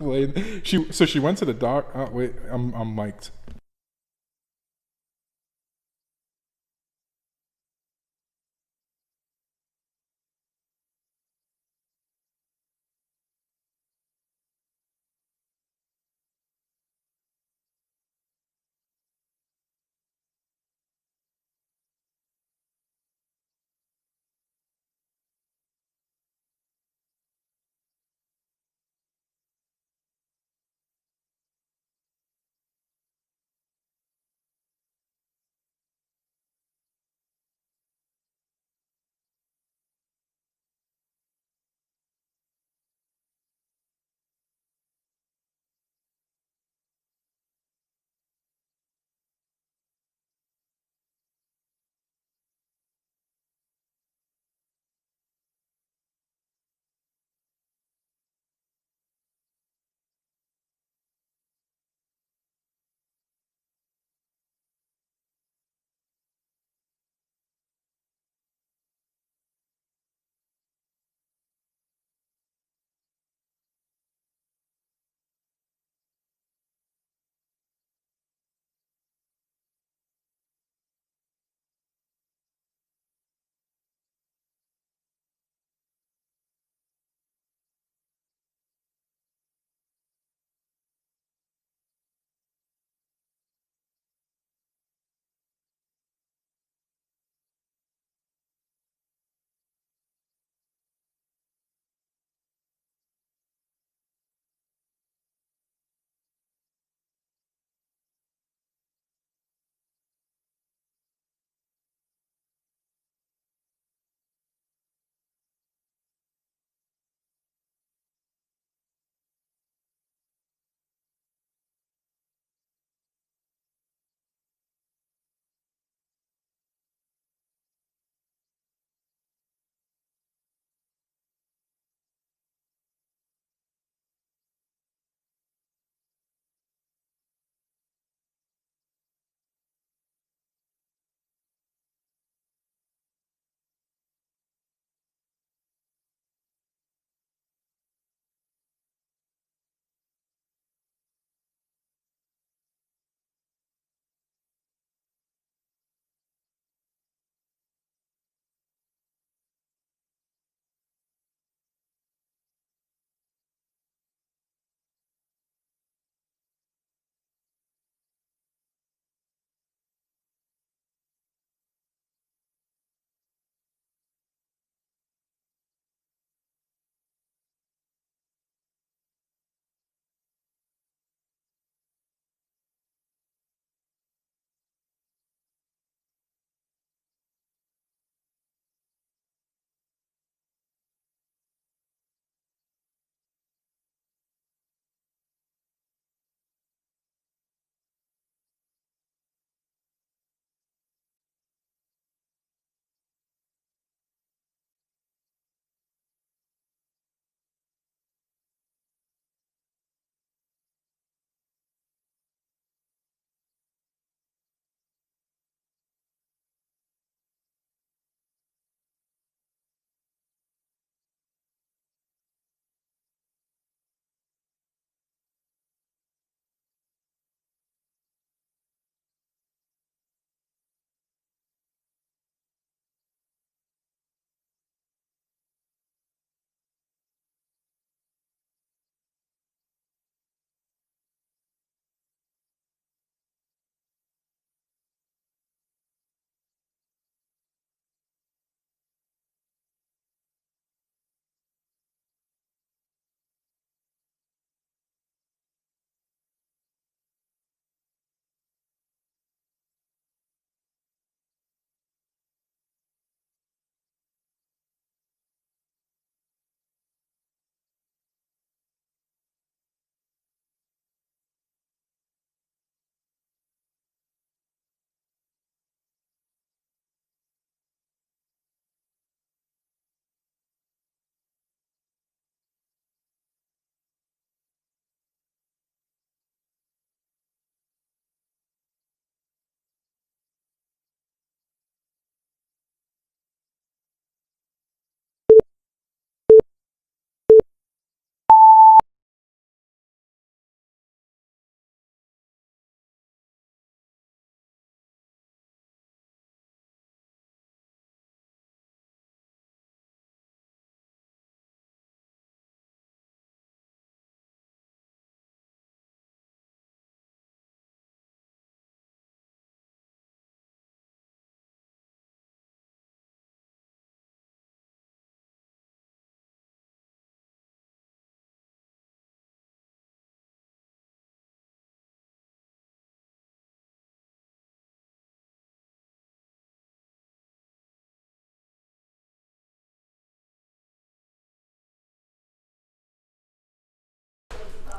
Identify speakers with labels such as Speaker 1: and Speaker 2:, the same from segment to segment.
Speaker 1: So she went to the doc. Wait, I'm mic'd.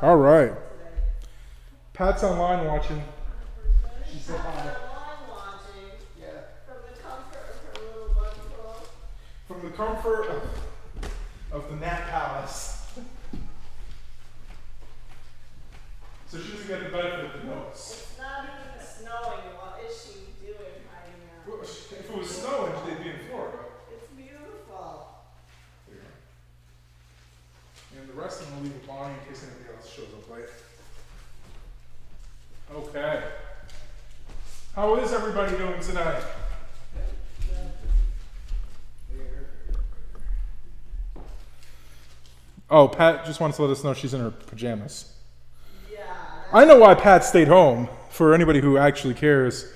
Speaker 1: All right. Pat's online watching. She said hi.
Speaker 2: Online watching.
Speaker 1: Yeah.
Speaker 2: From the comfort of her little bungalow.
Speaker 1: From the comfort of the Nat Palace. So she doesn't get the benefit of the notes.
Speaker 2: It's not even snowing. What is she doing hiding out?
Speaker 1: Well, if it was snowing, they'd be in Florida.
Speaker 2: It's beautiful.
Speaker 1: There you go. And the rest of them will leave with Bonnie in case anybody else shows up late. Okay. How is everybody doing tonight? Oh, Pat just wants to let us know she's in her pajamas.
Speaker 2: Yeah.
Speaker 1: I know why Pat stayed home, for anybody who actually cares.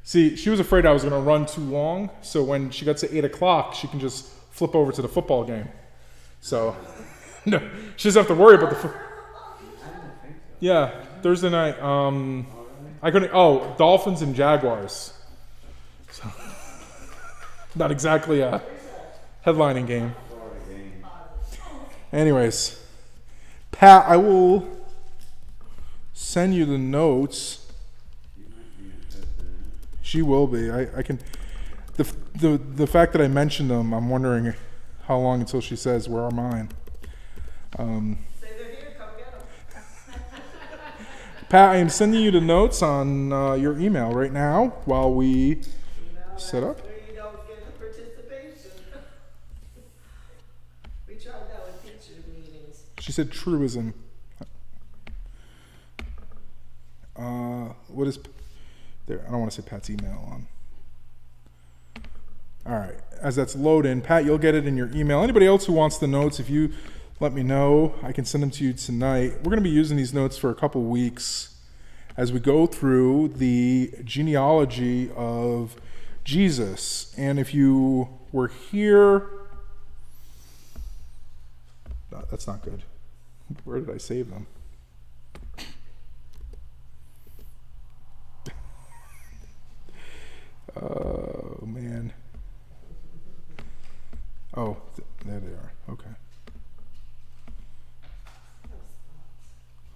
Speaker 1: See, she was afraid I was going to run too long, so when she got to 8 o'clock, she can just flip over to the football game. So, no, she doesn't have to worry about the Yeah, Thursday night. Dolphins and Jaguars. So, not exactly a headlining game. Anyways, Pat, I will send you the notes. She will be. I can. The fact that I mentioned them, I'm wondering how long until she says, "Where are mine?"
Speaker 2: Say they're here. Come get them.
Speaker 1: Pat, I am sending you the notes on your email right now while we set up.
Speaker 2: Where you don't get the participation. We tried that with teacher meetings.
Speaker 1: She said truism. What is there? I don't want to say Pat's email on. All right. As that's loading, Pat, you'll get it in your email. Anybody else who wants the notes, if you let me know, I can send them to you tonight. We're going to be using these notes for a couple weeks as we go through the genealogy of Jesus. And if you were here, no, that's not good. Where did I save them? Oh, man. Oh, there they are. Okay.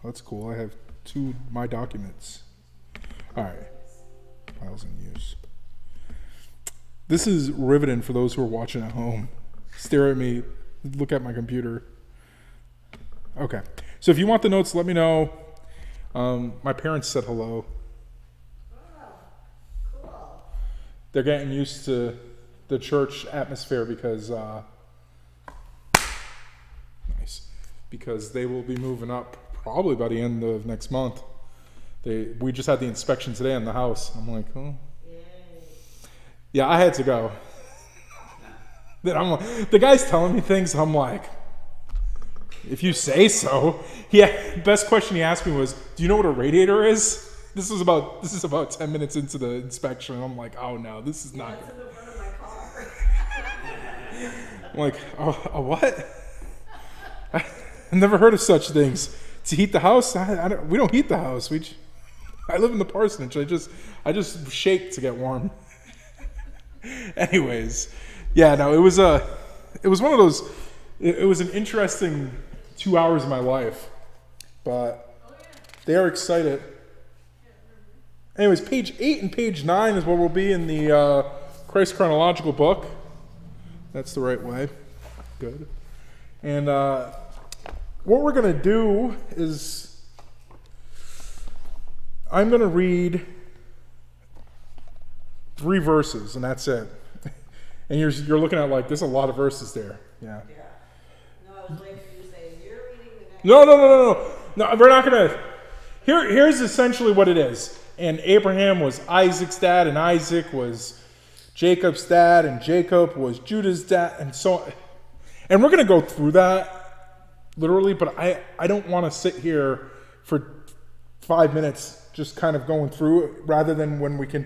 Speaker 1: That's cool. I have my documents. All right. Files in use. This is riveting for those who are watching at home. Stare at me. Look at my computer. Okay. So if you want the notes, let me know. My parents said hello. They're getting used to the church atmosphere because they will be moving up probably by the end of next month. We just had the inspection today in the house. I'm like, oh. Yeah, I had to go. Then the guy's telling me things. I'm like, if you say so. Yeah. Best question he asked me was, "Do you know what a radiator is?" This is about 10 minutes into the inspection. I'm like, oh no, this is not good.
Speaker 2: That's in the front of my car.
Speaker 1: I'm like, oh, what? I've never heard of such things. To heat the house? We don't heat the house. I live in the parsonage. I just shake to get warm. Anyways, yeah, no, it was one of those. It was an interesting 2 hours of my life, but they are excited. Anyways, page 8 and page 9 is where we'll be in the Christ chronological book. That's the right way. Good. And what we're going to do is I'm going to read 3 verses, and that's it. And you're looking at like, there's a lot of verses there. Yeah.
Speaker 2: Yeah. No, I was waiting for you to say, you're reading the next.
Speaker 1: No, we're not going to. Here's essentially what it is. And Abraham was Isaac's dad, and Isaac was Jacob's dad, and Jacob was Judah's dad, and so on. And we're going to go through that literally, but I don't want to sit here for 5 minutes just kind of going through it, rather than when we can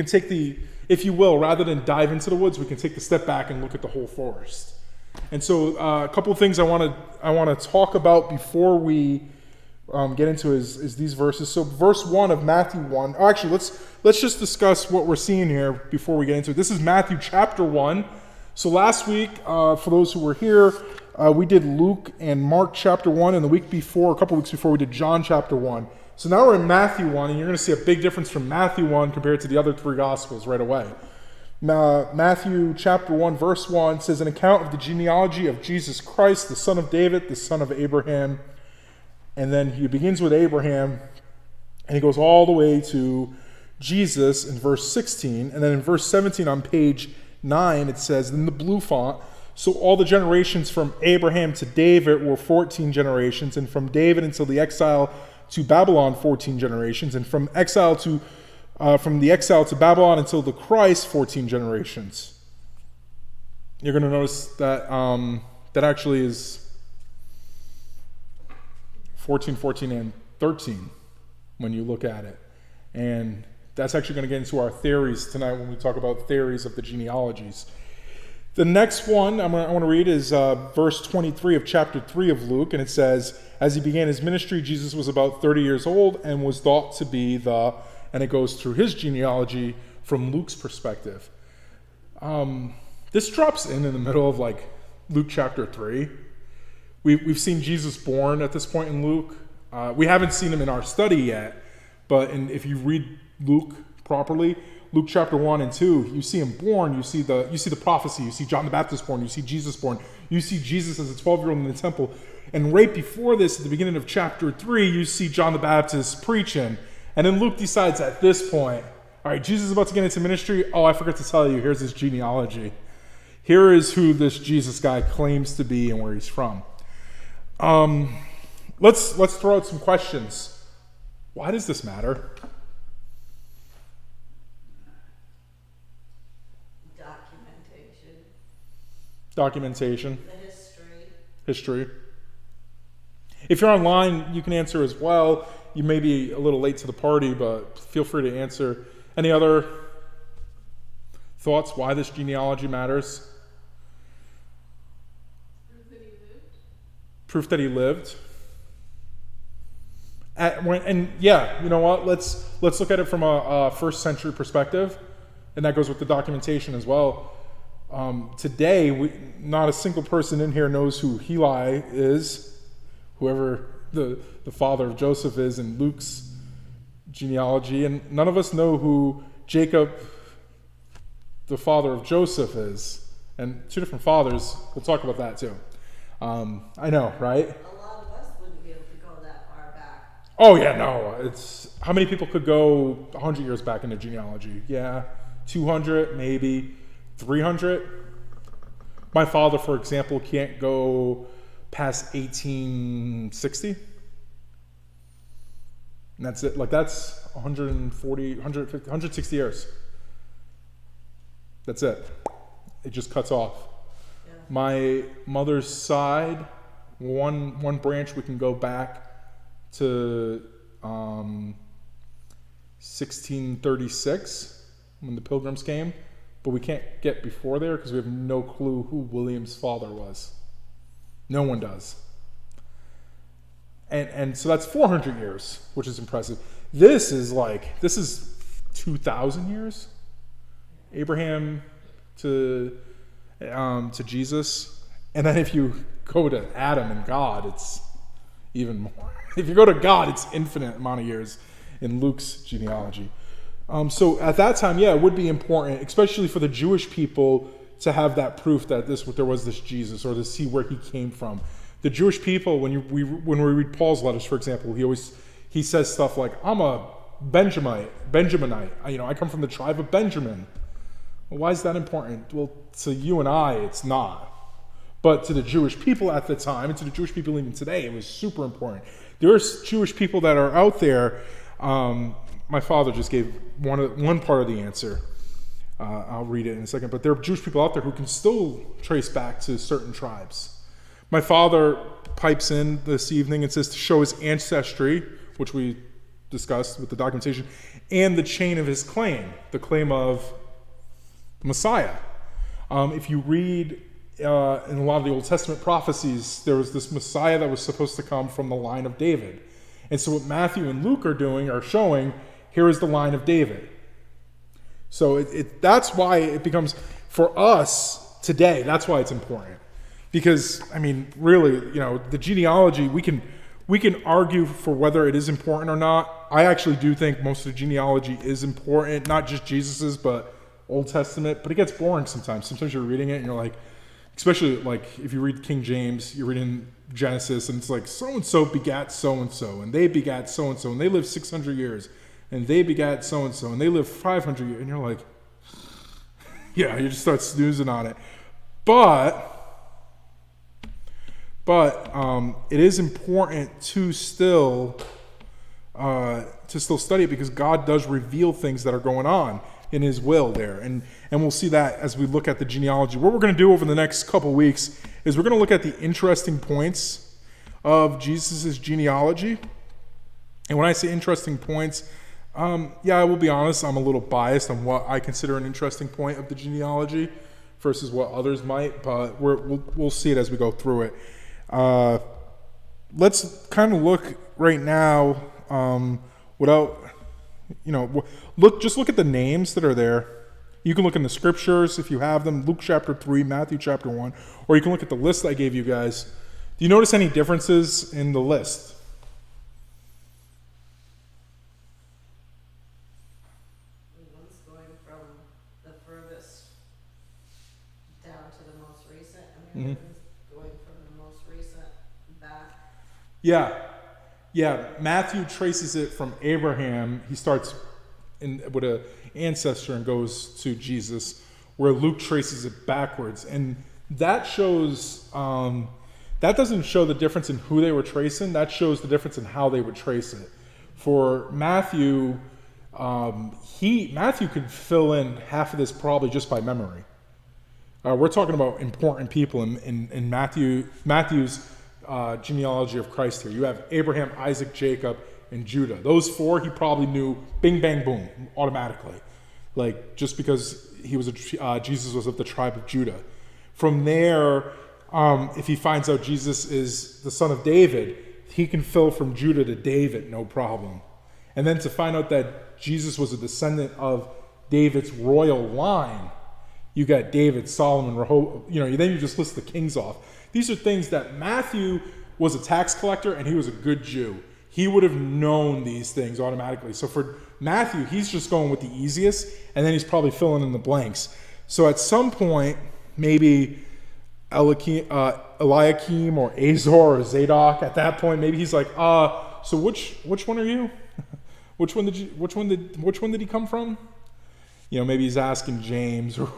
Speaker 1: take the, if you will, rather than dive into the woods, we can take the step back and look at the whole forest. And so a couple of things I want to talk about before we get into is these verses. So verse 1 of Matthew 1. Oh, actually, let's just discuss what we're seeing here before we get into it. This is Matthew chapter 1. So last week, for those who were here, we did Luke and Mark chapter 1, and a couple weeks before, we did John chapter 1. So now we're in Matthew 1, and you're going to see a big difference from Matthew 1 compared to the other three Gospels right away. Matthew chapter 1, verse 1 says, an account of the genealogy of Jesus Christ, the son of David, the son of Abraham. And then he begins with Abraham, and he goes all the way to Jesus in verse 16. And then in verse 17 on page 9, it says, in the blue font, so all the generations from Abraham to David were 14 generations, and from David until the exile to Babylon, 14 generations, and from the exile to Babylon until the Christ, 14 generations. You're going to notice that that actually is 14, 14, and 13 when you look at it. And that's actually going to get into our theories tonight when we talk about theories of the genealogies. The next one I want to read is verse 23 of chapter 3 of Luke, and it says, as he began his ministry, Jesus was about 30 years old and was thought to be and it goes through his genealogy from Luke's perspective. This drops in the middle of like Luke chapter 3. We've seen Jesus born at this point in Luke. We haven't seen him in our study yet, but if you read Luke properly, Luke chapter 1 and 2, you see him born, you see the prophecy, you see John the Baptist born, you see Jesus born, you see Jesus as a 12-year-old in the temple. And right before this, at the beginning of chapter 3, you see John the Baptist preaching. And then Luke decides at this point, all right, Jesus is about to get into ministry. Oh, I forgot to tell you, here's his genealogy. Here is who this Jesus guy claims to be and where he's from. Let's throw out some questions. Why does this matter? Documentation. The history. If you're online, you can answer as well. You may be a little late to the party, but feel free to answer. Any other thoughts why this genealogy matters? Proof that he lived. And yeah, you know what? Let's look at it from a first century perspective, and that goes with the documentation as well. Today, not a single person in here knows who Heli is, whoever the father of Joseph is in Luke's genealogy, and none of us know who Jacob, the father of Joseph, is. And two different fathers. We'll talk about that too. I know, right?
Speaker 2: A lot of us wouldn't be able to go that far back.
Speaker 1: Oh yeah, no. It's how many people could go 100 years back in the genealogy? Yeah, 200, maybe 300. My father, for example, can't go past 1860. And that's it. Like that's 140, 150, 160 years. That's it. It just cuts off. Yeah. My mother's side, one branch, we can go back to 1636 when the Pilgrims came, but we can't get before there because we have no clue who William's father was. No one does. And so that's 400 years, which is impressive. This is 2,000 years. Abraham to Jesus. And then if you go to Adam and God, it's even more. If you go to God, it's infinite amount of years in Luke's genealogy. So at that time, yeah, it would be important, especially for the Jewish people, to have that proof that there was this Jesus, or to see where he came from. The Jewish people, when we read Paul's letters, for example, he says stuff like, "I'm a Benjaminite. I come from the tribe of Benjamin." Well, why is that important? Well, to you and I, it's not. But to the Jewish people at the time, and to the Jewish people even today, it was super important. There are Jewish people that are out there. My father just gave one part of the answer. I'll read it in a second. But there are Jewish people out there who can still trace back to certain tribes. My father pipes in this evening and says to show his ancestry, which we discussed with the documentation, and the chain of his claim, the claim of Messiah. If you read in a lot of the Old Testament prophecies, there was this Messiah that was supposed to come from the line of David. And so what Matthew and Luke are showing, here is the line of David. So that's why it becomes, for us today, that's why it's important. Because, I mean, really, the genealogy, we can argue for whether it is important or not. I actually do think most of the genealogy is important, not just Jesus's, but Old Testament. But it gets boring sometimes. Sometimes you're reading it and you're like, especially like if you read King James, you're reading Genesis, and it's like so-and-so begat so-and-so, and they begat so-and-so, and they lived 600 years, and they begat so-and-so, and they lived 500 years. And you're like, yeah, you just start snoozing on it. But it is important to still study it, because God does reveal things that are going on in his will there. And we'll see that as we look at the genealogy. What we're going to do over the next couple weeks is we're going to look at the interesting points of Jesus' genealogy. And when I say interesting points, I will be honest, I'm a little biased on what I consider an interesting point of the genealogy versus what others might, but we'll see it as we go through it. Let's kind of look right now without, look at the names that are there. You can look in the scriptures if you have them, Luke chapter 3, Matthew chapter 1, or you can look at the list I gave you guys. Do you notice any differences in the list?
Speaker 2: One's going from the furthest down to the most recent, and the other one's going from the most recent back.
Speaker 1: Yeah. Matthew traces it from Abraham. He starts with an ancestor and goes to Jesus, where Luke traces it backwards. And that shows, that doesn't show the difference in who they were tracing. That shows the difference in how they would trace it. For Matthew, Matthew could fill in half of this probably just by memory. We're talking about important people in Matthew's genealogy of Christ here. You have Abraham, Isaac, Jacob, and Judah. Those four he probably knew bing, bang, boom, automatically. Like, just because Jesus was of the tribe of Judah. From there, if he finds out Jesus is the son of David, he can fill from Judah to David, no problem. And then to find out that Jesus was a descendant of David's royal line, you got David, Solomon, then you just list the kings off. These are things that Matthew was a tax collector and he was a good Jew. He would have known these things automatically. So for Matthew, he's just going with the easiest, and then he's probably filling in the blanks. So at some point, maybe Eliakim or Azor or Zadok, at that point, maybe he's like, so which one are you? Which one did he come from? Maybe he's asking James or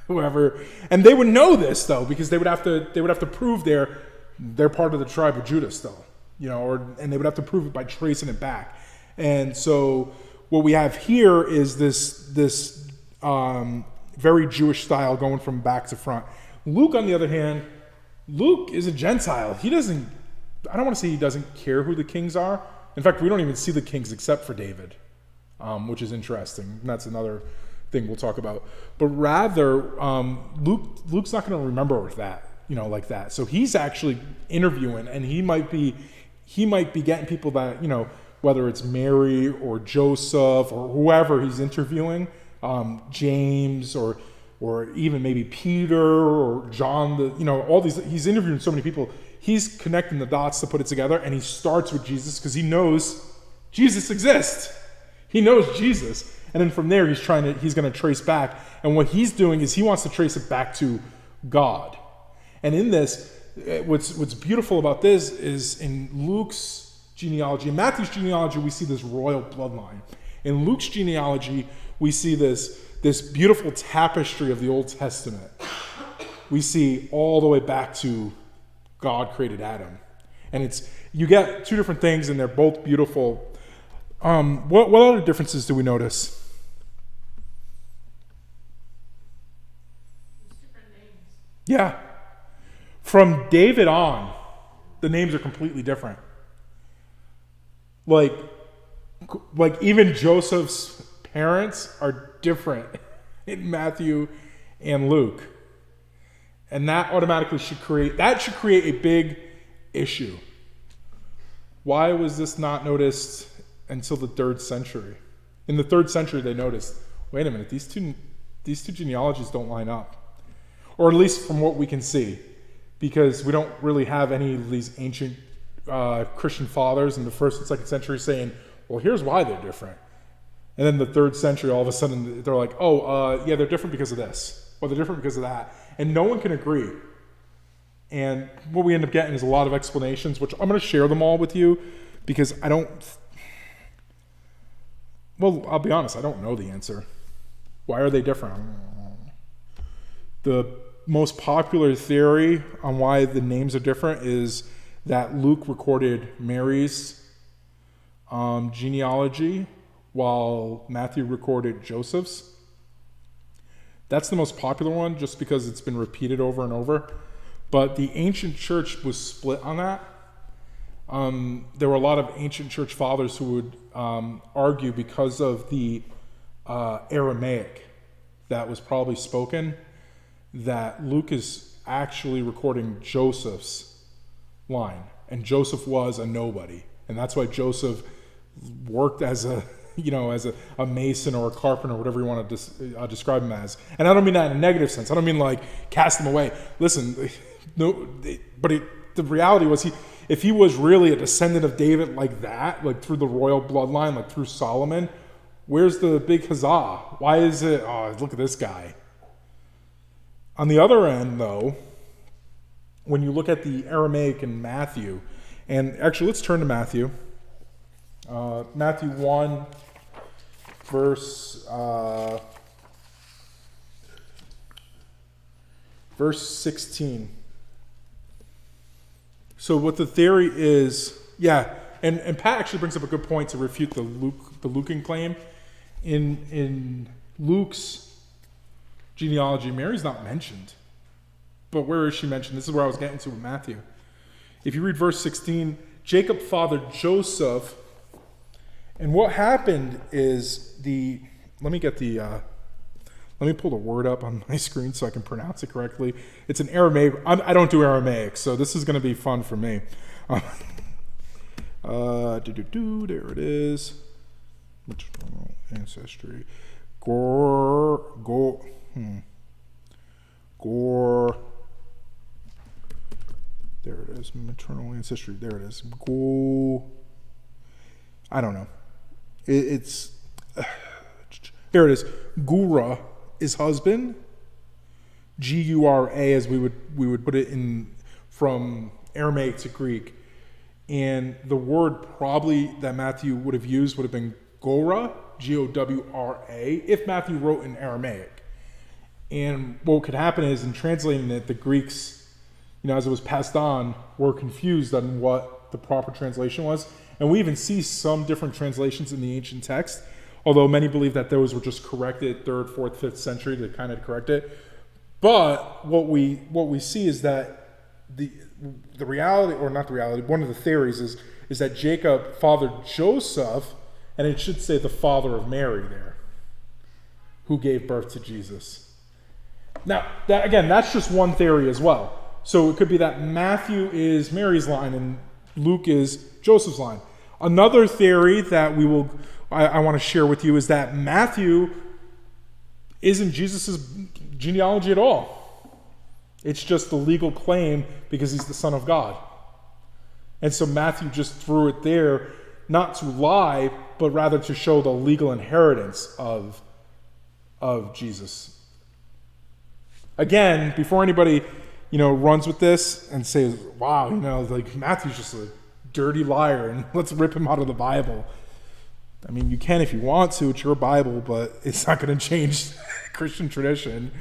Speaker 1: whoever. And they would know this though, because they would have to prove they're part of the tribe of Judah still. And they would have to prove it by tracing it back. And so what we have here is this very Jewish style going from back to front. Luke, on the other hand, Luke is a Gentile. I don't want to say he doesn't care who the kings are. In fact, we don't even see the kings except for David, which is interesting. And that's another thing we'll talk about. But rather, Luke's not going to remember that, like that. So he's actually interviewing, and he might be getting people that, whether it's Mary or Joseph or whoever he's interviewing, James or even maybe Peter or John, all these, he's interviewing so many people. He's connecting the dots to put it together, and he starts with Jesus because he knows Jesus exists. He knows Jesus. And then from there, he's going to trace back. And what he's doing is he wants to trace it back to God. And in this, what's beautiful about this is in Luke's genealogy, in Matthew's genealogy, we see this royal bloodline. In Luke's genealogy, we see this beautiful tapestry of the Old Testament. We see all the way back to God created Adam. And you get two different things, and they're both beautiful. What other differences do we notice?
Speaker 2: Different names.
Speaker 1: Yeah. From David on, the names are completely different. Like even Joseph's parents are different in Matthew and Luke. And that automatically should create a big issue. Why was this not noticed until the 3rd century? In the 3rd century, they noticed, wait a minute, these two genealogies don't line up. Or at least from what we can see. because we don't really have any of these ancient Christian fathers in the 1st and 2nd century saying, well, here's why they're different. And then the 3rd century, all of a sudden, they're like, yeah, they're different because of this, or they're different because of that. And no one can agree. And what we end up getting is a lot of explanations, which I'm going to share them all with you, because I'll be honest, I don't know the answer. Why are they different? The most popular theory on why the names are different is that Luke recorded Mary's genealogy while Matthew recorded Joseph's. That's the most popular one just because it's been repeated over and over. But the ancient church was split on that. There were a lot of ancient church fathers who would argue because of the Aramaic that was probably spoken, that Luke is actually recording Joseph's line. And Joseph was a nobody. And that's why Joseph worked as a mason or a carpenter, whatever you want to describe him as. And I don't mean that in a negative sense. I don't mean like cast him away. Listen, the reality was if he was really a descendant of David like that, like through the royal bloodline, like through Solomon, where's the big huzzah? Why is it, look at this guy? On the other end, though, when you look at the Aramaic in Matthew, and actually let's turn to Matthew. Matthew 1, verse 16. So what the theory is, and Pat actually brings up a good point to refute the Lucan claim. In Luke's genealogy, Mary's not mentioned. But where is she mentioned? This is where I was getting to with Matthew. If you read verse 16, Jacob fathered Joseph. And what happened is let me pull the word up on my screen so I can pronounce it correctly. It's an Aramaic. I don't do Aramaic, so this is going to be fun for me. There it is. Maternal ancestry. Gore. There it is. Maternal ancestry. There it is. I don't know. It's here it is. Gura is husband. Gura, as we would put it in from Aramaic to Greek, and the word probably that Matthew would have used would have been Gora, Gowra, if Matthew wrote in Aramaic. And what could happen is in translating it, the Greeks, as it was passed on, were confused on what the proper translation was. And we even see some different translations in the ancient text, although many believe that those were just corrected 3rd, 4th, 5th century to kind of correct it. But what we see is that the reality, or not the reality, one of the theories is that Jacob fathered Joseph, and it should say the father of Mary there, who gave birth to Jesus. Now, that's just one theory as well. So it could be that Matthew is Mary's line and Luke is Joseph's line. Another theory that I want to share with you is that Matthew isn't Jesus' genealogy at all. It's just the legal claim because he's the Son of God. And so Matthew just threw it there, not to lie, but rather to show the legal inheritance of Jesus. Again, before anybody runs with this and says, wow, like Matthew's just a dirty liar and let's rip him out of the Bible. I mean, you can if you want to, it's your Bible, but it's not going to change Christian tradition.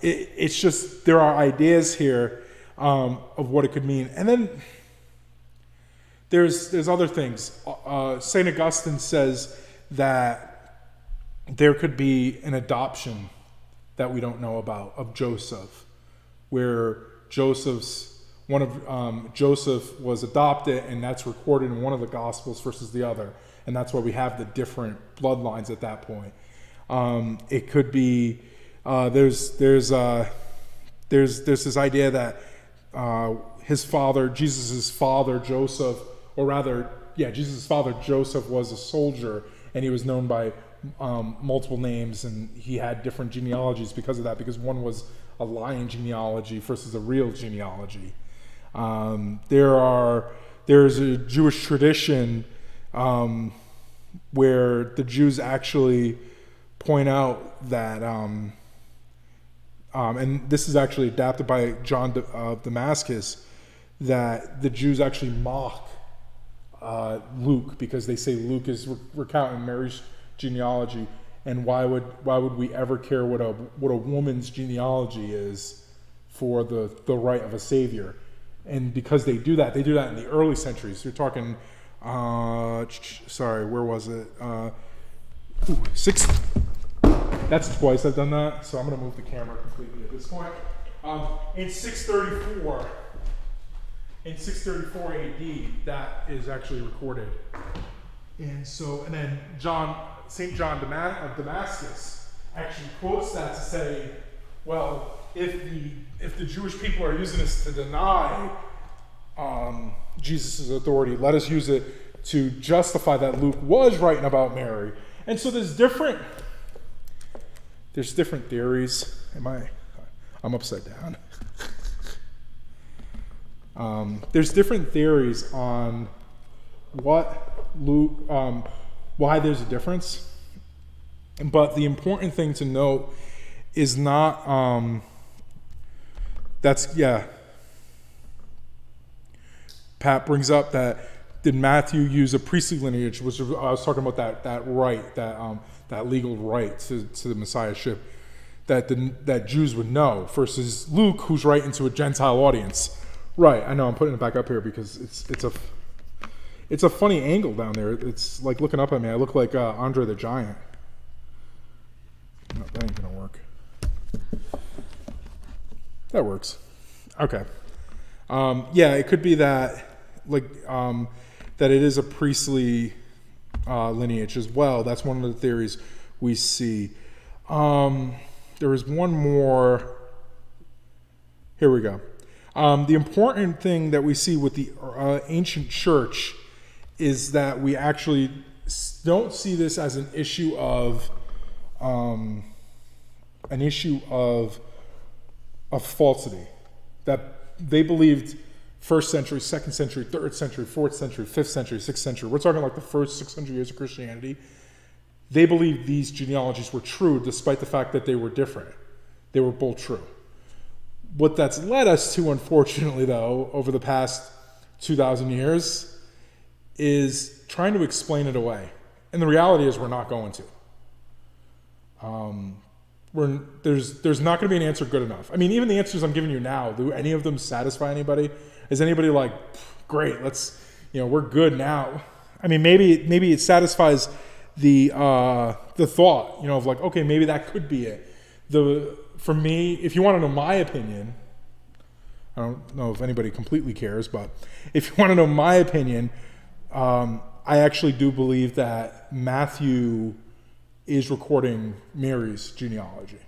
Speaker 1: It's just, there are ideas here of what it could mean. And then there's other things. St. Augustine says that there could be an adoption that we don't know about of Joseph, where Joseph was adopted, and that's recorded in one of the Gospels versus the other, and that's why we have the different bloodlines at that point. It could be there's this idea that Jesus' father Joseph, Jesus' father Joseph was a soldier, and he was known by multiple names, and he had different genealogies because of that, because one was a lying genealogy versus a real genealogy. There's a Jewish tradition where the Jews actually point out that, and this is actually adapted by John of Damascus, that the Jews actually mock Luke because they say Luke is recounting Mary's genealogy, and why would we ever care what a woman's genealogy is for the right of a savior? And because they do that in the early centuries. You're talking, where was it? That's twice I've done that, so I'm going to move the camera completely at this point. In 634 AD, that is actually recorded. And then St. John of Damascus actually quotes that to say, well, if the Jewish people are using this to deny Jesus' authority, let us use it to justify that Luke was writing about Mary. And so there's different theories. I'm upside down. There's different theories on what Luke, why there's a difference. But the important thing to note is not, Pat brings up that did Matthew use a priestly lineage, which I was talking about that legal right to the messiahship that Jews would know, versus Luke, who's writing to a Gentile audience. Right, I know, I'm putting it back up here because it's a funny angle down there. It's like looking up at me. I look like Andre the Giant. No, that ain't gonna work. That works. Okay. It could be that, that it is a priestly lineage as well. That's one of the theories we see. There is one more. Here we go. The important thing that we see with the ancient church is that we actually don't see this as an issue of falsity. That they believed 1st century, 2nd century, 3rd century, 4th century, 5th century, 6th century. We're talking like the first 600 years of Christianity. They believed these genealogies were true despite the fact that they were different. They were both true. What that's led us to, unfortunately, though, over the past 2,000 years, is trying to explain it away. And the reality is we're not going to. There's not going to be an answer good enough. I mean, even the answers I'm giving you now, do any of them satisfy anybody? Is anybody like, great, we're good now? I mean, maybe it satisfies the thought, of like, okay, maybe that could be it. For me, if you want to know my opinion, I don't know if anybody completely cares, but if you want to know my opinion, I actually do believe that Matthew is recording Mary's genealogy,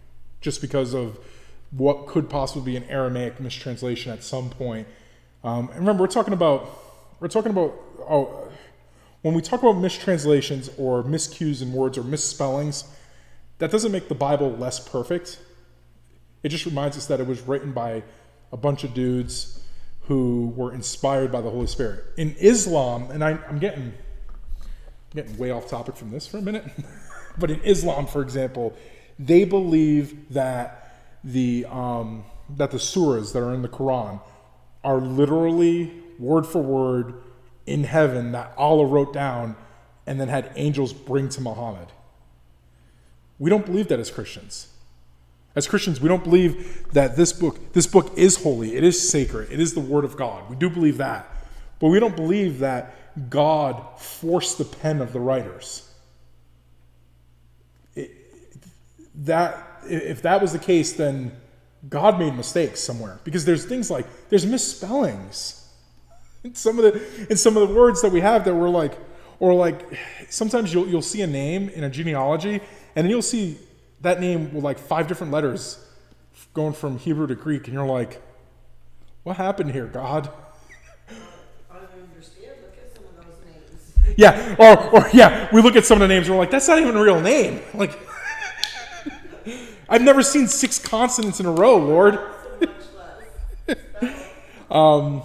Speaker 1: just because of what could possibly be an Aramaic mistranslation at some point. And remember, we're talking about when we talk about mistranslations or miscues in words or misspellings, that doesn't make the Bible less perfect. It just reminds us that it was written by a bunch of dudes who were inspired by the Holy Spirit. In Islam, and I'm getting way off topic from this for a minute, but in Islam, for example, they believe that the surahs that are in the Quran are literally word for word in heaven that Allah wrote down and then had angels bring to Muhammad. We don't believe that as Christians. As Christians, we don't believe that this book is holy, it is sacred, it is the word of God. We do believe that. But we don't believe that God forced the pen of the writers. If that was the case, then God made mistakes somewhere. Because there's things like, there's misspellings in some of the words that we have that we're like, or like sometimes you'll see a name in a genealogy, and then you'll see that name with like 5 different letters going from Hebrew to Greek, and you're like, what happened here, God?
Speaker 2: I don't understand. Look at some of those names.
Speaker 1: Yeah, or we look at some of the names and we're like, that's not even a real name. Like, I've never seen 6 consonants in a row, Lord.
Speaker 2: So much less.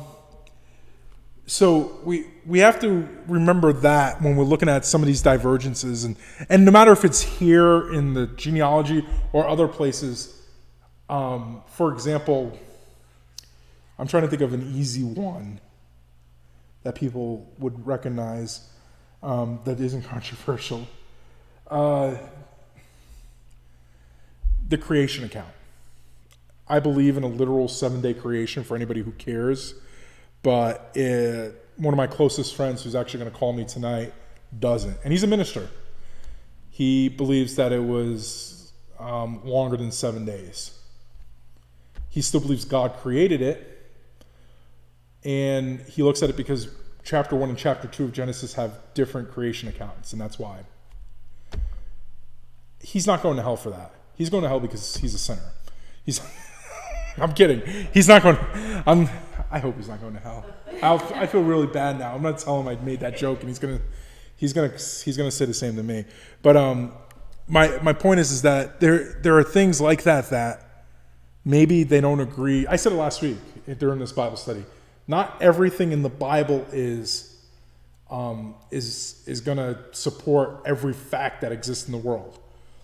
Speaker 1: So we have to remember that when we're looking at some of these divergences, and no matter if it's here in the genealogy or other places. For example, I'm trying to think of an easy one that people would recognize that isn't controversial. The creation account. I believe in a literal 7-day creation for anybody who cares, but one of my closest friends who's actually going to call me tonight doesn't. And he's a minister. He believes that it was longer than 7 days. He still believes God created it, and he looks at it because chapter 1 and chapter 2 of Genesis have different creation accounts, and that's why. He's not going to hell for that. He's going to hell because he's a sinner. I'm kidding. He's not going. I hope he's not going to hell. I feel really bad now. I'm going to tell him I made that joke, and he's going to say the same to me. But my point is that there are things like that maybe they don't agree. I said it last week during this Bible study. Not everything in the Bible is going to support every fact that exists in the world.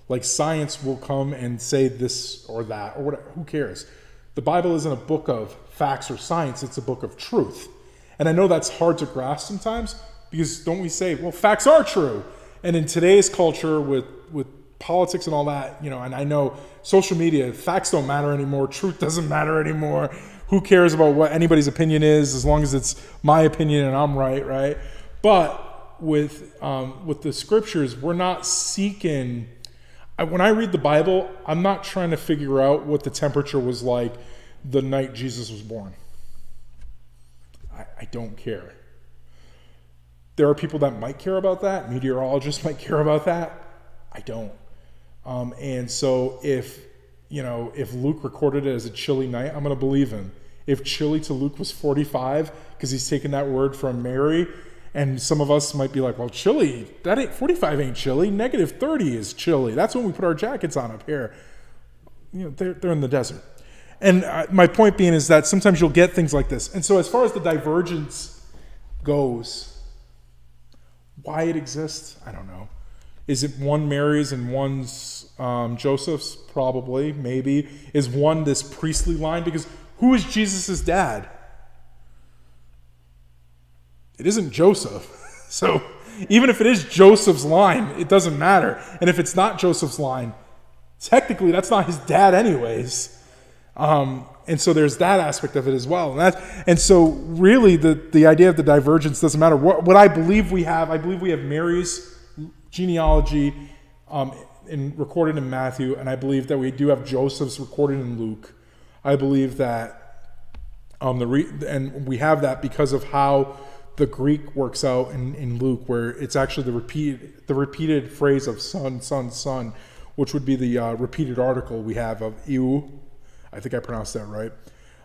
Speaker 1: Like science will come and say this or that or whatever. Who cares? The Bible isn't a book of facts or science. It's a book of truth. And I know that's hard to grasp sometimes because don't we say, well, facts are true. And in today's culture with politics and all that, and I know social media, facts don't matter anymore. Truth doesn't matter anymore. Who cares about what anybody's opinion is as long as it's my opinion and I'm right? But with the scriptures, we're not seeking... When I read the Bible, I'm not trying to figure out what the temperature was like the night Jesus was born. I don't care. There are people that might care about that. Meteorologists might care about that. I don't. And so if Luke recorded it as a chilly night, I'm going to believe him. If chilly to Luke was 45, because he's taken that word from Mary, and some of us might be like, well, chilly, 45 ain't chilly. Negative 30 is chilly. That's when we put our jackets on up here. They're in the desert. And my point being is that sometimes you'll get things like this. And so as far as the divergence goes, why it exists, I don't know. Is it one Mary's and one's Joseph's? Probably, maybe. Is one this priestly line? Because who is Jesus' dad? It isn't Joseph. So even if it is Joseph's line, it doesn't matter. And if it's not Joseph's line, technically that's not his dad anyways. And so there's that aspect of it as well. And so really the idea of the divergence doesn't matter. What I believe we have Mary's genealogy recorded in Matthew, and I believe that we do have Joseph's recorded in Luke. I believe that and we have that because of how the Greek works out in Luke, where it's actually the repeated phrase of son, son, son, which would be the repeated article we have of eu. I think I pronounced that right.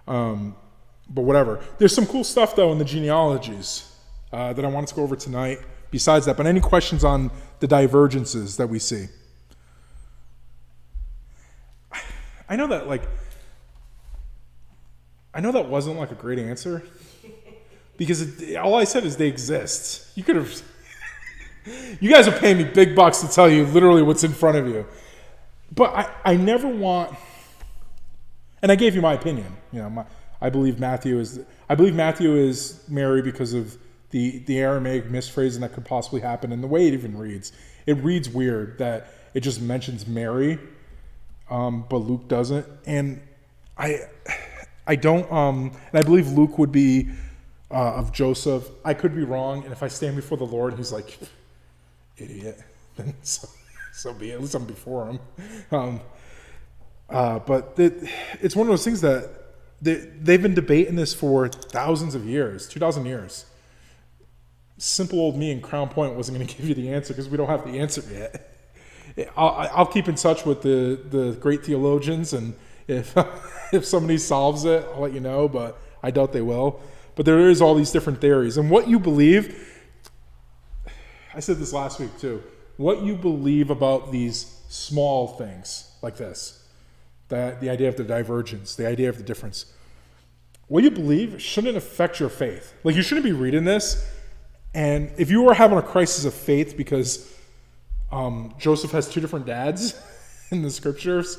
Speaker 1: But whatever. There's some cool stuff, though, in the genealogies that I wanted to go over tonight besides that. But any questions on the divergences that we see? I know that wasn't like a great answer. Because all I said is they exist. You guys are paying me big bucks to tell you literally what's in front of you. But I never want, and I gave you my opinion. I believe Matthew is Mary because of the Aramaic misphrasing that could possibly happen, and the way it even reads. It reads weird that it just mentions Mary, but Luke doesn't. And I don't, and I believe Luke would be of Joseph. I could be wrong, and if I stand before the Lord, he's like, idiot, then so be it. At least I'm before him. But it's one of those things that they've been debating this for thousands of years, 2,000 years. Simple old me in Crown Point wasn't going to give you the answer because we don't have the answer yet. I'll keep in touch with the great theologians, and if somebody solves it, I'll let you know, but I doubt they will. But there is all these different theories. And what you believe, I said this last week too, what you believe about these small things like this. The idea of the divergence, the idea of the difference. What you believe shouldn't affect your faith. Like, you shouldn't be reading this, and if you were having a crisis of faith because Joseph has two different dads in the scriptures,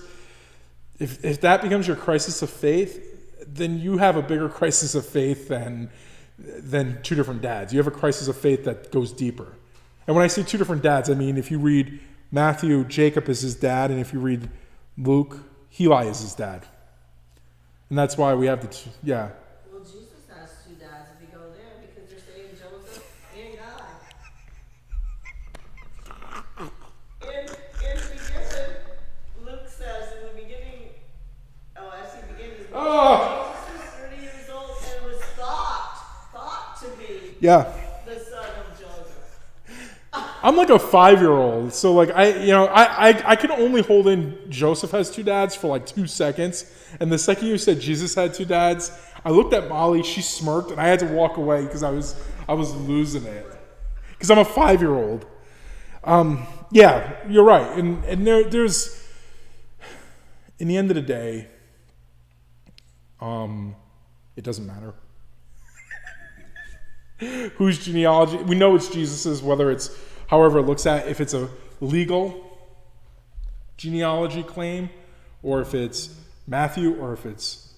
Speaker 1: if that becomes your crisis of faith, then you have a bigger crisis of faith than two different dads. You have a crisis of faith that goes deeper. And when I say two different dads, I mean if you read Matthew, Jacob is his dad, and if you read Luke, Heli is his dad. And that's why we have the two, yeah.
Speaker 2: Well, Jesus has two dads if you go there because they're saying Joseph and God. In the beginning, Luke says in the beginning, as he begins, Jesus was 30 years old and was thought to be the son of Joseph.
Speaker 1: I'm like a 5-year-old, so like I can only hold in Joseph has two dads for like 2 seconds, and the second you said Jesus had two dads, I looked at Molly, she smirked, and I had to walk away because I was losing it because I'm a 5-year-old. Yeah, you're right, and there's in the end of the day, it doesn't matter whose genealogy. We know it's Jesus's, whether it's however it looks at, if it's a legal genealogy claim, or if it's Matthew, or if it's,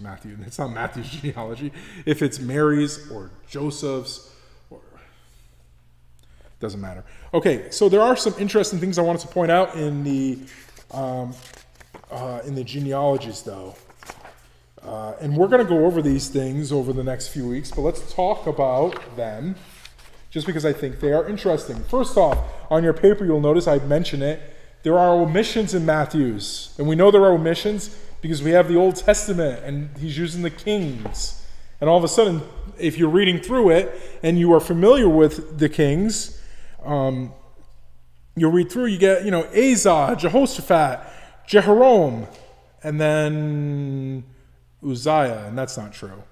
Speaker 1: Matthew, it's not Matthew's genealogy, if it's Mary's or Joseph's, or doesn't matter. Okay, so there are some interesting things I wanted to point out in the genealogies, though. And we're going to go over these things over the next few weeks, but let's talk about them just because I think they are interesting. First off, on your paper, you'll notice I mentioned it. There are omissions in Matthew's, and we know there are omissions because we have the Old Testament, and he's using the kings. And all of a sudden, if you're reading through it and you are familiar with the kings, you'll read through, you get, Asa, Jehoshaphat, Jehoram, and then Uzziah, and that's not true.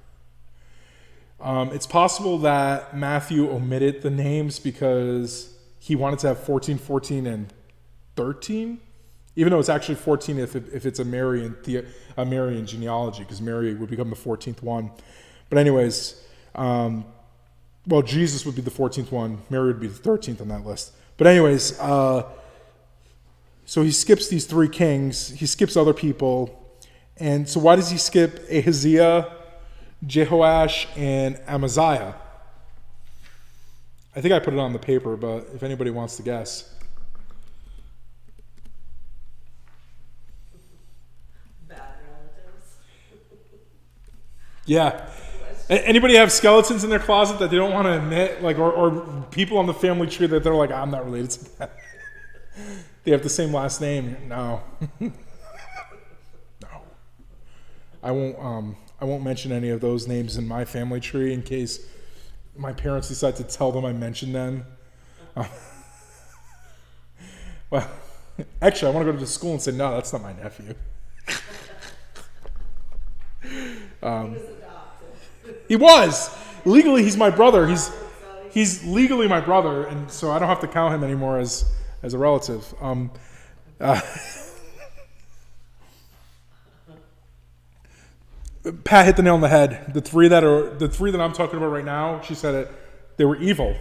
Speaker 1: It's possible that Matthew omitted the names because he wanted to have 14, 14, and 13, even though it's actually 14 if it's a Marian genealogy, because Mary would become the 14th one. But anyways, Jesus would be the 14th one. Mary would be the 13th on that list. But anyways, so he skips these three kings. He skips other people. And so why does he skip Ahaziah, Jehoash, and Amaziah? I think I put it on the paper, but if anybody wants to guess.
Speaker 2: Bad relatives.
Speaker 1: Yeah. Anybody have skeletons in their closet that they don't want to admit, like, or people on the family tree that they're like, I'm not related to that. They have the same last name. No. I won't mention any of those names in my family tree in case my parents decide to tell them I mentioned them. Well, actually, I want to go to the school and say, no, that's not my nephew.
Speaker 2: He was adopted.
Speaker 1: He was. Legally, he's my brother. He's legally my brother, and so I don't have to count him anymore as a relative. Pat hit the nail on the head. The three that I'm talking about right now, she said it, they were evil.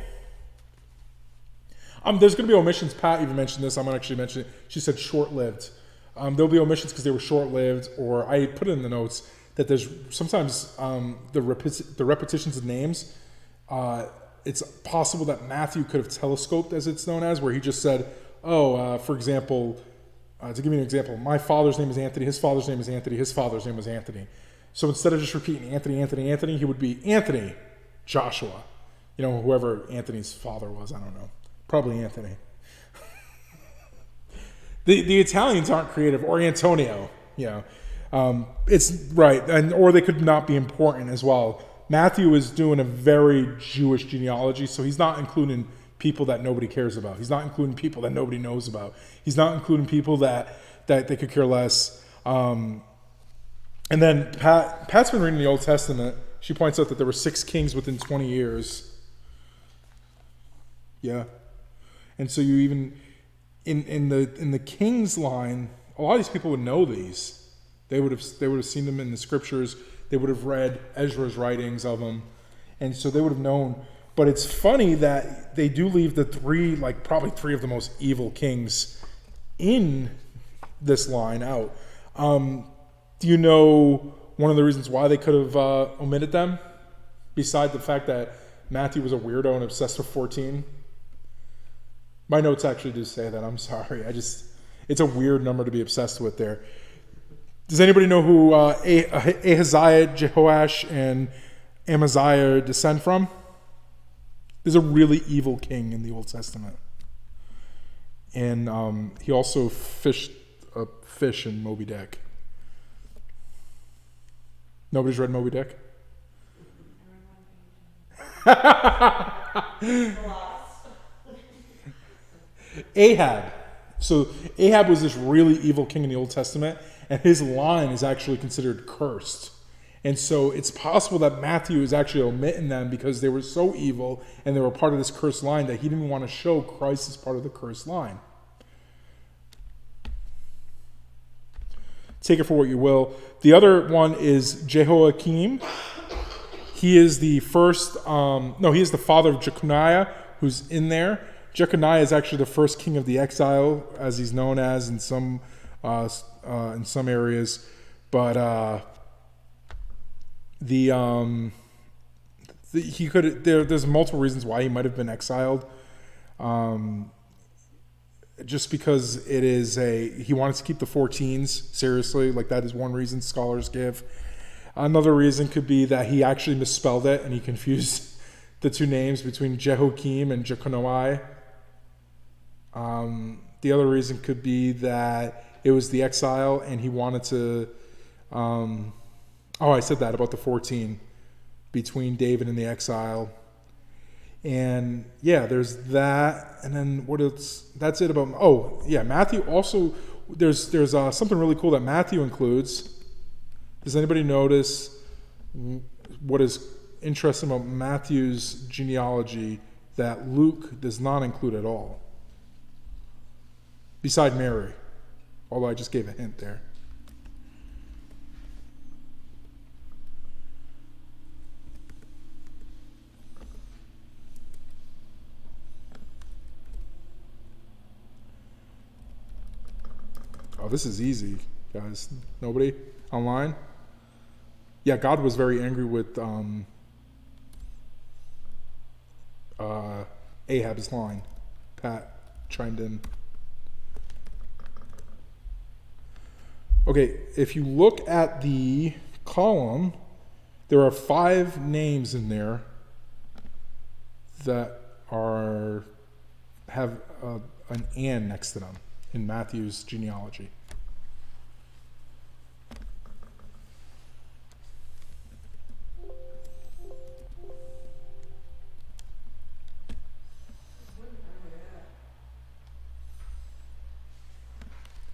Speaker 1: There's going to be omissions. Pat even mentioned this. I'm going to actually mention it. She said short-lived. There'll be omissions because they were short-lived, or I put it in the notes that there's sometimes the repetitions of names. It's possible that Matthew could have telescoped, as it's known as, where he just said, for example, to give you an example, my father's name is Anthony, his father's name is Anthony, his father's name was Anthony. So instead of just repeating Anthony, he would be Anthony, Joshua. Whoever Anthony's father was, I don't know. Probably Anthony. The Italians aren't creative, or Antonio, it's right, or they could not be important as well. Matthew is doing a very Jewish genealogy, so he's not including people that nobody cares about. He's not including people that nobody knows about. He's not including people that they could care less. And then Pat's been reading the Old Testament. She points out that there were 6 kings within 20 years. Yeah. And so you even in the king's line, a lot of these people would know these. They would have seen them in the scriptures. They would have read Ezra's writings of them, and so they would have known. But it's funny that they do leave the probably three of the most evil kings in this line out. Do you know one of the reasons why they could have omitted them, besides the fact that Matthew was a weirdo and obsessed with 14? My notes actually do say that. I'm sorry. It's a weird number to be obsessed with there. Does anybody know who Ahaziah, Jehoash, and Amaziah descend from? There's a really evil king in the Old Testament. And he also fished a fish in Moby Dick. Nobody's read Moby Dick? Ahab. So Ahab was this really evil king in the Old Testament, and his line is actually considered cursed. And so it's possible that Matthew is actually omitting them because they were so evil and they were part of this cursed line that he didn't want to show Christ as part of the cursed line. Take it for what you will. The other one is Jehoiakim. He is the first, he is the father of Jeconiah, who's in there. Jeconiah is actually the first king of the exile, as he's known as in some areas. But there's multiple reasons why he might have been exiled. Just because he wanted to keep the 14s seriously, like that is one reason scholars give. Another reason could be that he actually misspelled it and he confused the two names between Jehoiakim and Jeconiah. The other reason could be that it was the exile and he wanted to, I said that about the 14 between David and the exile. And yeah, there's that. And then that's it about, Matthew also, there's something really cool that Matthew includes. Does anybody notice what is interesting about Matthew's genealogy that Luke does not include at all? Beside Mary, although I just gave a hint there. Oh, this is easy, guys. Nobody online? Yeah, God was very angry with Ahab's line. Pat chimed in. Okay, if you look at the column, there are 5 names in there that have an "and" next to them in Matthew's genealogy.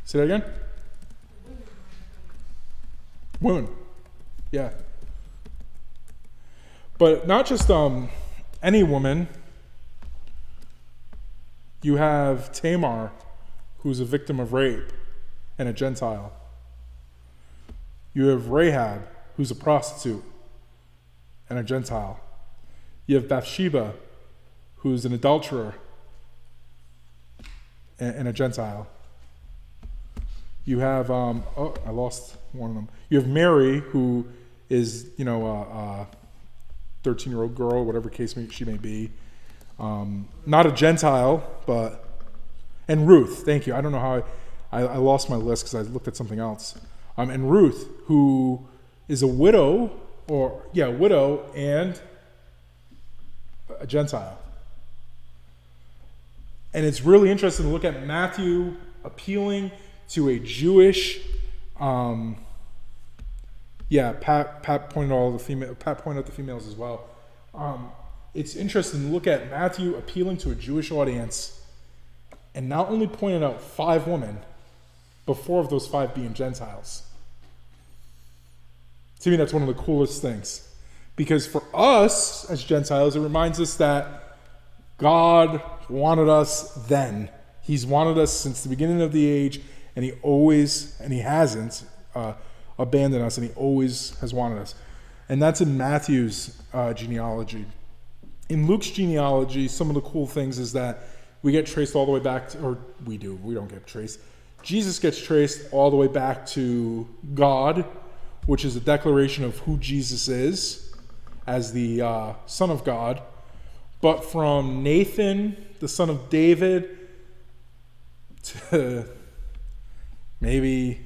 Speaker 1: Say that again? Women. Yeah. But not just any woman. You have Tamar, who's a victim of rape and a Gentile. You have Rahab, who's a prostitute and a Gentile. You have Bathsheba, who's an adulterer and a Gentile. You have, I lost one of them. You have Mary, who is, a 13-year-old girl, whatever case she may be. Not a Gentile, and Ruth, thank you. I don't know how I lost my list because I looked at something else. And Ruth, who is a widow, and a Gentile. And it's really interesting to look at Matthew appealing to a Jewish, Pat pointed out the females as well. It's interesting to look at Matthew appealing to a Jewish audience and not only pointing out 5 women, but 4 of those 5 being Gentiles. To me, that's one of the coolest things. Because for us as Gentiles, it reminds us that God wanted us then. He's wanted us since the beginning of the age, and he hasn't abandoned us, and he always has wanted us. And that's in Matthew's genealogy. In Luke's genealogy, some of the cool things is that we get traced all the way back to, or we don't get traced. Jesus gets traced all the way back to God, which is a declaration of who Jesus is as the Son of God. But from Nathan, the son of David, to maybe,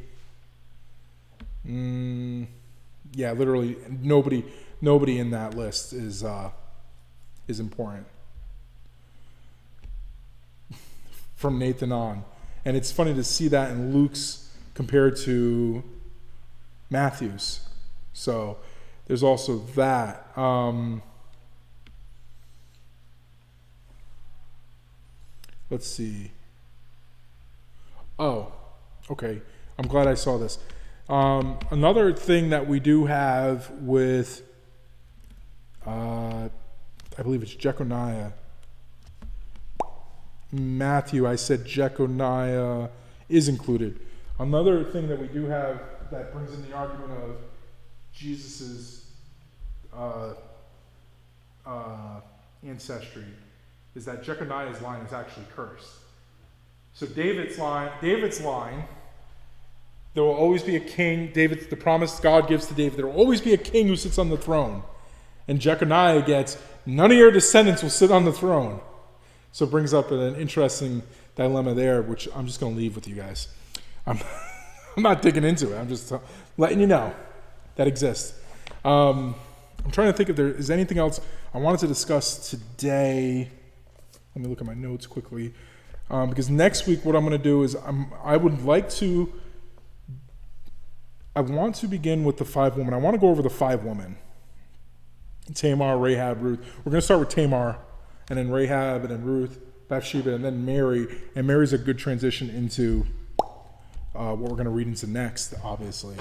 Speaker 1: literally nobody in that list is important. From Nathan on. And it's funny to see that in Luke's compared to Matthew's. So there's also that. Let's see. Oh, okay. I'm glad I saw this. Another thing that we do have with, I believe it's Jeconiah. Matthew, I said Jeconiah is included. Another thing that we do have that brings in the argument of Jesus's ancestry is that Jeconiah's line is actually cursed. So David's line, there will always be a king. The promise God gives to David, there will always be a king who sits on the throne. And Jeconiah gets, none of your descendants will sit on the throne. So it brings up an interesting dilemma there, which I'm just going to leave with you guys. I'm not digging into it. I'm just letting you know that exists. I'm trying to think if there is anything else I wanted to discuss today. Let me look at my notes quickly. Because next week what I'm going to do is I want to begin with the 5 women. I want to go over the 5 women. Tamar, Rahab, Ruth. We're going to start with Tamar, and then Rahab, and then Ruth, Bathsheba, and then Mary. And Mary's a good transition into what we're going to read into next, obviously.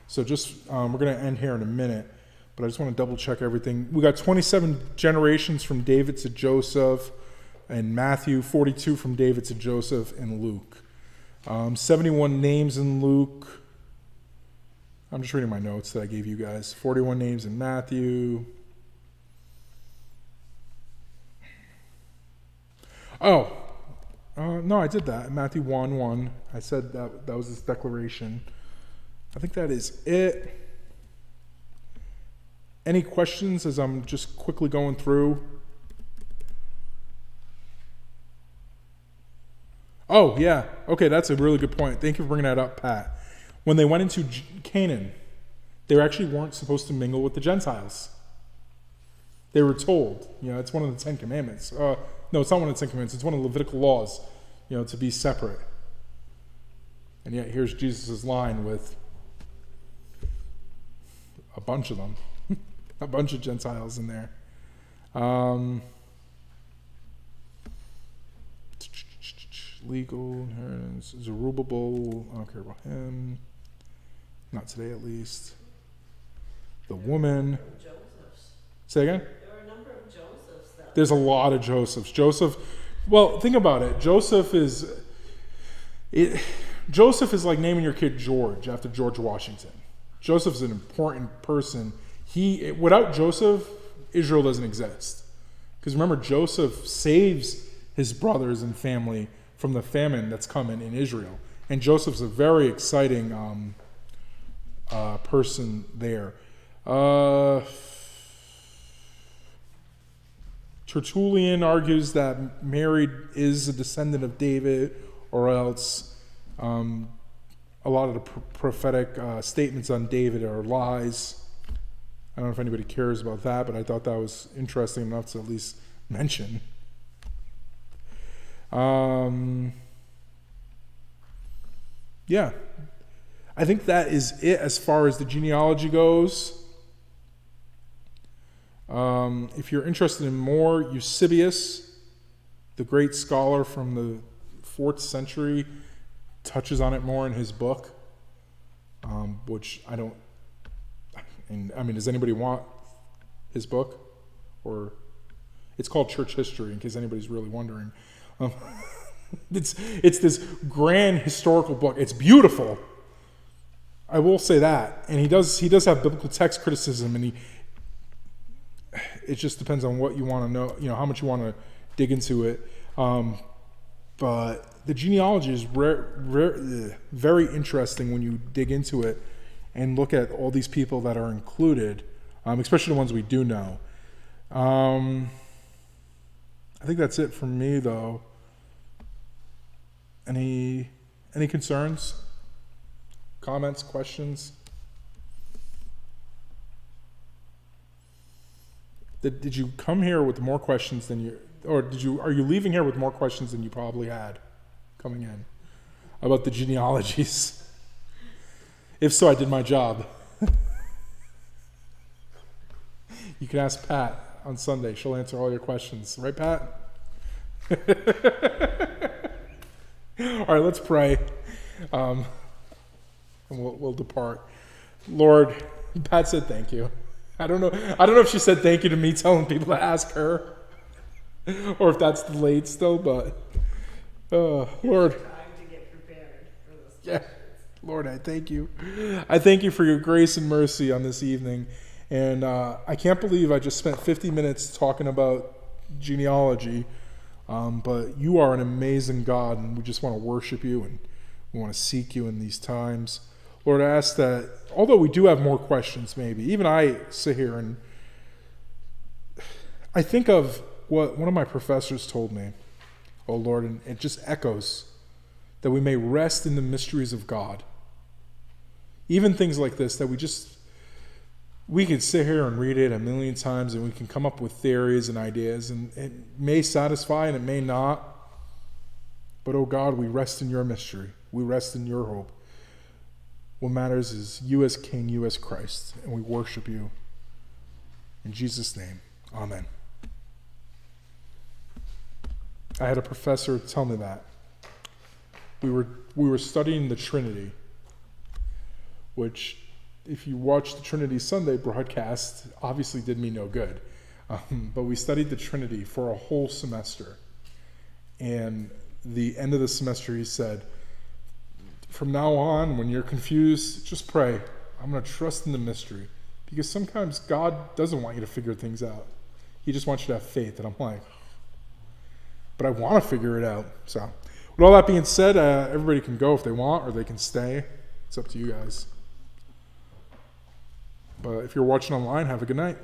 Speaker 1: So we're going to end here in a minute, but I just want to double check everything. We got 27 generations from David to Joseph in Matthew, 42 from David to Joseph in Luke. 71 names in Luke. I'm just reading my notes that I gave you guys. 41 names in Matthew. No, I did that. Matthew 1:1. I said that was his declaration. I think that is it. Any questions as I'm just quickly going through? Oh, yeah. Okay, that's a really good point. Thank you for bringing that up, Pat. When they went into Canaan, they actually weren't supposed to mingle with the Gentiles. They were told, it's one of the 10 commandments. No, it's not one of the 10 commandments. It's one of the Levitical laws, to be separate. And yet here's Jesus' line with a bunch of them, a bunch of Gentiles in there. Legal inheritance, Zerubbabel, I don't care about him. Not today, at least. The woman. Say again?
Speaker 2: There were a number of Josephs.
Speaker 1: There's a lot of Josephs. Well, think about it. Joseph is like naming your kid George after George Washington. Joseph's an important person. Without Joseph, Israel doesn't exist. Because remember, Joseph saves his brothers and family from the famine that's coming in Israel. And Joseph's a very exciting person there. Tertullian argues that Mary is a descendant of David, or else a lot of the prophetic statements on David are lies. I don't know if anybody cares about that, but I thought that was interesting enough to at least mention. Yeah, I think that is it as far as the genealogy goes. If you're interested in more, Eusebius, the great scholar from the 4th century, touches on it more in his book, which I don't. Does anybody want his book? Or it's called Church History, in case anybody's really wondering. It's this grand historical book. It's beautiful. I will say that. And he does have biblical text criticism, and it just depends on what you want to know, how much you want to dig into it. But the genealogy is very interesting when you dig into it and look at all these people that are included, especially the ones we do know. I think that's it from me, though. Any concerns, comments, questions? Did you come here with more questions than are you leaving here with more questions than you probably had coming in about the genealogies? If so, I did my job. You can ask Pat on Sunday. She'll answer all your questions. Right, Pat? All right, let's pray. And we'll depart. Lord, Pat said thank you. I don't know if she said thank you to me telling people to ask her, or if that's delayed still, but Lord.
Speaker 2: Trying to get prepared for this.
Speaker 1: Yeah. Lord, I thank you. I thank you for your grace and mercy on this evening. And I can't believe I just spent 50 minutes talking about genealogy. But you are an amazing God, and we just want to worship you, and we want to seek you in these times. Lord, I ask that, although we do have more questions maybe, even I sit here and I think of what one of my professors told me, oh Lord, and it just echoes, that we may rest in the mysteries of God. Even things like this, that we could sit here and read it a million times, and we can come up with theories and ideas, and it may satisfy and it may not. But oh God, we rest in your mystery. We rest in your hope. What matters is you as King, you as Christ, and we worship you. In Jesus' name, amen. I had a professor tell me that. We were studying the Trinity, which, if you watch the Trinity Sunday broadcast, obviously did me no good. But we studied the Trinity for a whole semester. And the end of the semester, he said, from now on, when you're confused, just pray. I'm going to trust in the mystery. Because sometimes God doesn't want you to figure things out. He just wants you to have faith. And I'm like, but I want to figure it out. So, with all that being said, everybody can go if they want, or they can stay. It's up to you guys. But if you're watching online, have a good night.